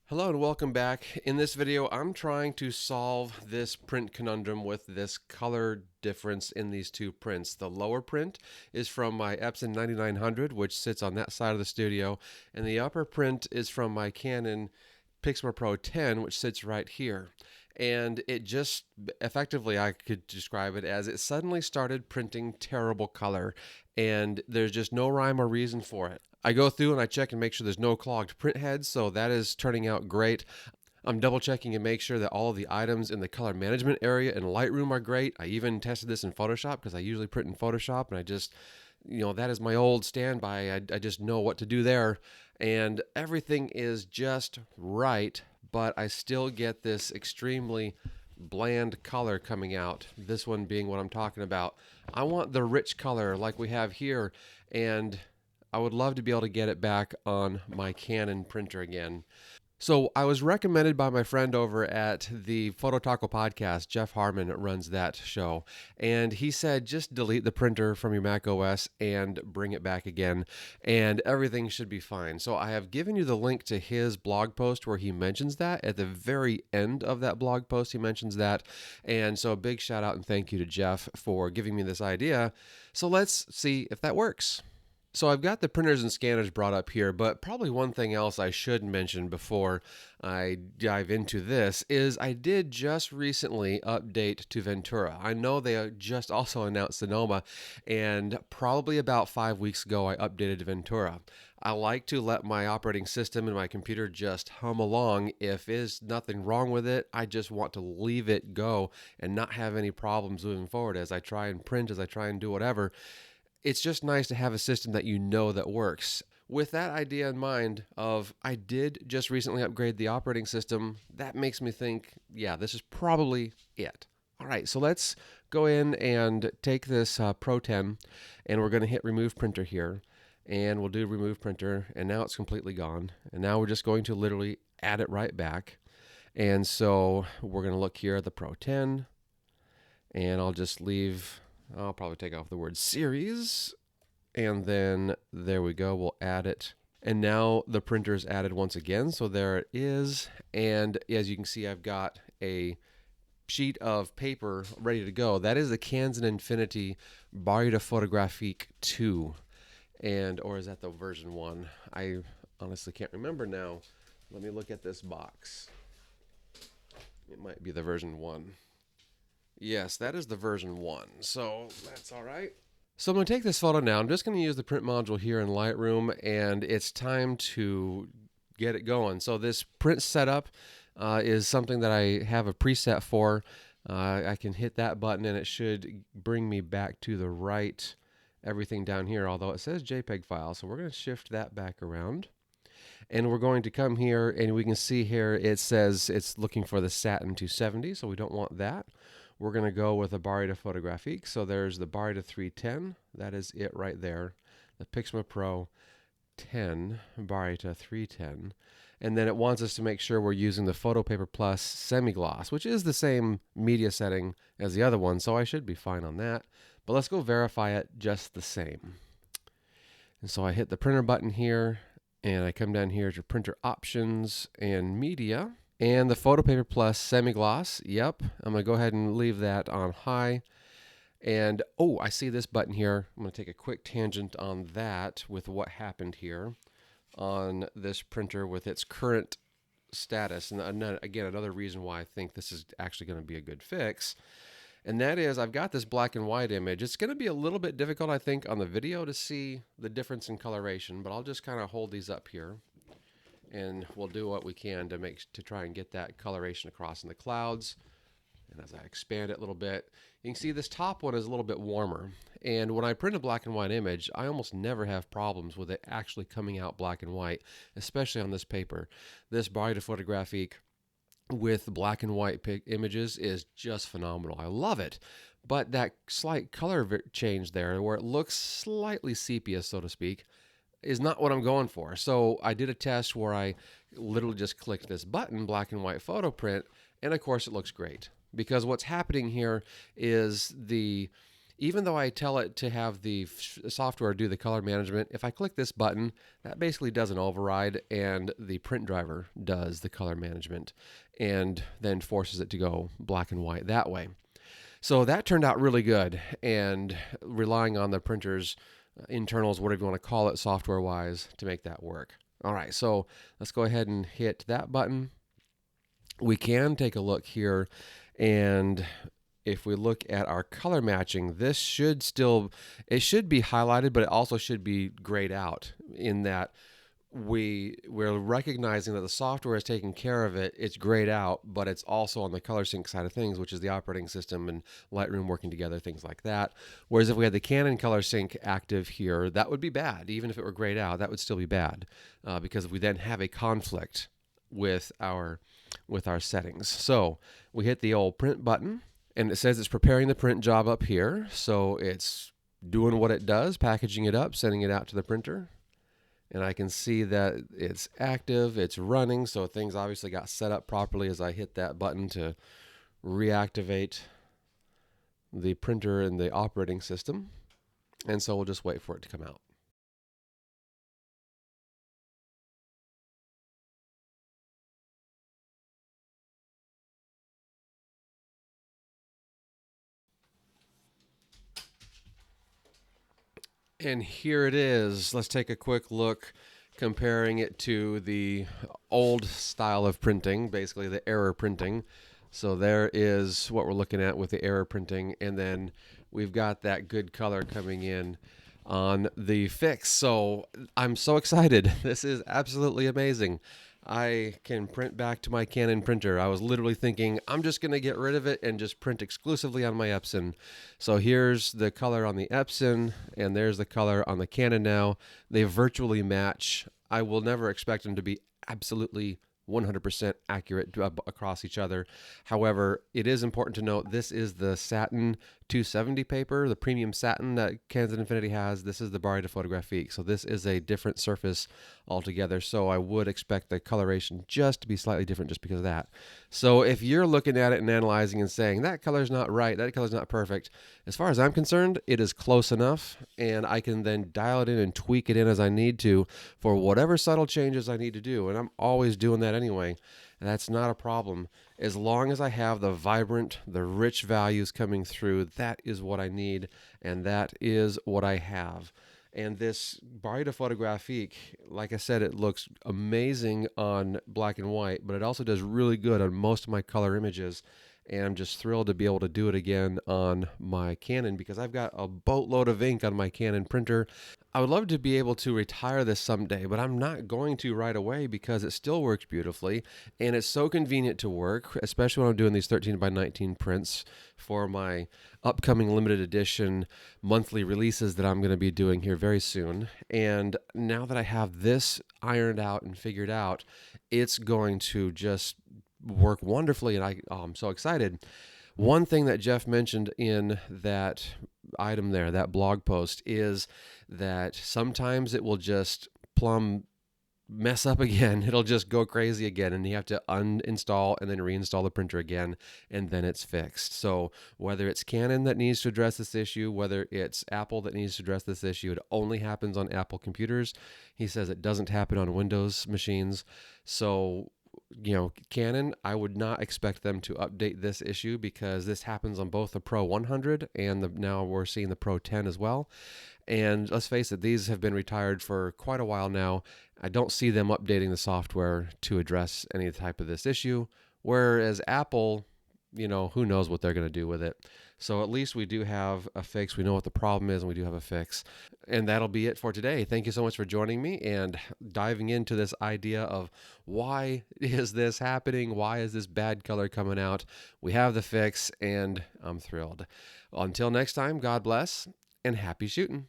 Hello and welcome back. In this video, I'm trying to solve this print conundrum with this color difference in these two prints. The lower print is from my Epson 9900, which sits on that side of the studio, and the upper print is from my Canon Pixma Pro 10, which sits right here. And it just effectively, I could describe it as it suddenly started printing terrible color, and there's just no rhyme or reason for it. I go through and I check and make sure there's no clogged print heads, so that is turning out great. I'm double checking and make sure that all of the items in the color management area in Lightroom are great. I even tested this in Photoshop because I usually print in Photoshop, and I just, that is my old standby. I just know what to do there, and everything is just right, but I still get this extremely bland color coming out. This one being what I'm talking about. I want the rich color like we have here, and I would love to be able to get it back on my Canon printer again. So I was recommended by my friend over at the Photo Taco podcast. Jeff Harmon runs that show, and he said just delete the printer from your Mac OS and bring it back again, and everything should be fine. So I have given you the link to his blog post where he mentions that. At the very end of that blog post, he mentions that, and so a big shout out and thank you to Jeff for giving me this idea. So let's see if that works. So I've got the printers and scanners brought up here, but probably one thing else I should mention before I dive into this is I did just recently update to Ventura. I know they just also announced Sonoma, and probably about 5 weeks ago I updated to Ventura. I like to let my operating system and my computer just hum along. If there's nothing wrong with it, I just want to leave it go and not have any problems moving forward as I try and print, as I try and do whatever. It's just nice to have a system that that works. With that idea in mind of I did just recently upgrade the operating system, that makes me think, yeah, this is probably it. All right, so let's go in and take this Pro 10, and we're going to hit Remove Printer here, and we'll do Remove Printer, and now it's completely gone. And now we're just going to literally add it right back. And so we're going to look here at the Pro 10, and I'll probably take off the word series, and then there we go, we'll add it. And now the printer is added once again, so there it is. And as you can see, I've got a sheet of paper ready to go. That is the Canon Infinity Barre Photographique 2, or is that the version 1? I honestly can't remember now. Let me look at this box. It might be the version 1. Yes, that is the version 1, so that's all right. So I'm going to take this photo now. I'm just going to use the print module here in Lightroom, and it's time to get it going. So this print setup is something that I have a preset for. I can hit that button, and it should bring me back to the right everything down here, although it says JPEG file. So we're going to shift that back around. And we're going to come here, and we can see here it says it's looking for the Satin 270, so we don't want that. We're going to go with a Barre Photographique. So there's the Barre 310. That is it right there. The Pixma Pro 10, Barre 310. And then it wants us to make sure we're using the Photo Paper Plus Semi-Gloss, which is the same media setting as the other one, so I should be fine on that. But let's go verify it just the same. And so I hit the printer button here, and I come down here to Printer Options and Media. And the Photo Paper Plus Semi-Gloss, yep, I'm going to go ahead and leave that on high. And, I see this button here. I'm going to take a quick tangent on that with what happened here on this printer with its current status. And again, another reason why I think this is actually going to be a good fix. And that is I've got this black and white image. It's going to be a little bit difficult, I think, on the video to see the difference in coloration, but I'll just kind of hold these up here. And we'll do what we can to try and get that coloration across in the clouds. And as I expand it a little bit, you can see this top one is a little bit warmer. And when I print a black and white image, I almost never have problems with it actually coming out black and white, especially on this paper. This Barre Photographique with black and white images is just phenomenal. I love it. But that slight color change there, where it looks slightly sepia, so to speak, is not what I'm going for. So I did a test where I literally just clicked this button, black and white photo print, and of course it looks great. Because what's happening here is the even though I tell it to have the software do the color management, if I click this button, that basically does an override, and the print driver does the color management and then forces it to go black and white that way. So that turned out really good, and relying on the printer's internals, whatever you want to call it, software-wise, to make that work. All right, so let's go ahead and hit that button. We can take a look here, and if we look at our color matching, this should still, it should be highlighted, but it also should be grayed out, in that we're recognizing that the software is taking care of it. It's grayed out, but it's also on the color sync side of things, which is the operating system and Lightroom working together, things like that. Whereas if we had the Canon color sync active here, that would be bad. Even if it were grayed out, that would still be bad, because we then have a conflict with our settings. So we hit the old print button, and it says it's preparing the print job up here. So it's doing what it does, packaging it up, sending it out to the printer. And I can see that it's active, it's running, so things obviously got set up properly as I hit that button to reactivate the printer and the operating system. And so we'll just wait for it to come out. And here it is. Let's take a quick look, comparing it to the old style of printing, basically the error printing. So there is what we're looking at with the error printing, and then we've got that good color coming in on the fix. So I'm so excited. This is absolutely amazing. I can print back to my Canon printer. I was literally thinking, I'm just going to get rid of it and just print exclusively on my Epson. So here's the color on the Epson, and there's the color on the Canon now. They virtually match. I will never expect them to be absolutely 100% accurate across each other. However, it is important to note this is the satin 270 paper, the premium satin that Canon Infinity has. This is the Barre de Photographique, so this is a different surface altogether. So I would expect the coloration just to be slightly different just because of that. So if you're looking at it and analyzing and saying that color's not right, that color's not perfect, as far as I'm concerned, it is close enough, and I can then dial it in and tweak it in as I need to for whatever subtle changes I need to do. And I'm always doing that anyway. That's not a problem. As long as I have the vibrant, the rich values coming through, that is what I need, and that is what I have. And this Barre de Photographique, like I said, it looks amazing on black and white, but it also does really good on most of my color images. And I'm just thrilled to be able to do it again on my Canon, because I've got a boatload of ink on my Canon printer. I would love to be able to retire this someday, but I'm not going to right away because it still works beautifully, and it's so convenient to work, especially when I'm doing these 13x19 prints for my upcoming limited edition monthly releases that I'm going to be doing here very soon. And now that I have this ironed out and figured out, it's going to just work wonderfully, and I'm so excited. One thing that Jeff mentioned in that item there, that blog post, is that sometimes it will just plumb mess up again. It'll just go crazy again, and you have to uninstall and then reinstall the printer again, and then it's fixed. So whether it's Canon that needs to address this issue, whether it's Apple that needs to address this issue, it only happens on Apple computers. He says it doesn't happen on Windows machines. So Canon, I would not expect them to update this issue, because this happens on both the Pro 100 and now we're seeing the Pro 10 as well. And let's face it, these have been retired for quite a while now. I don't see them updating the software to address any type of this issue. Whereas Apple, who knows what they're going to do with it. So at least we do have a fix. We know what the problem is, and we do have a fix. And that'll be it for today. Thank you so much for joining me and diving into this idea of why is this happening? Why is this bad color coming out? We have the fix, and I'm thrilled. Until next time, God bless and happy shooting.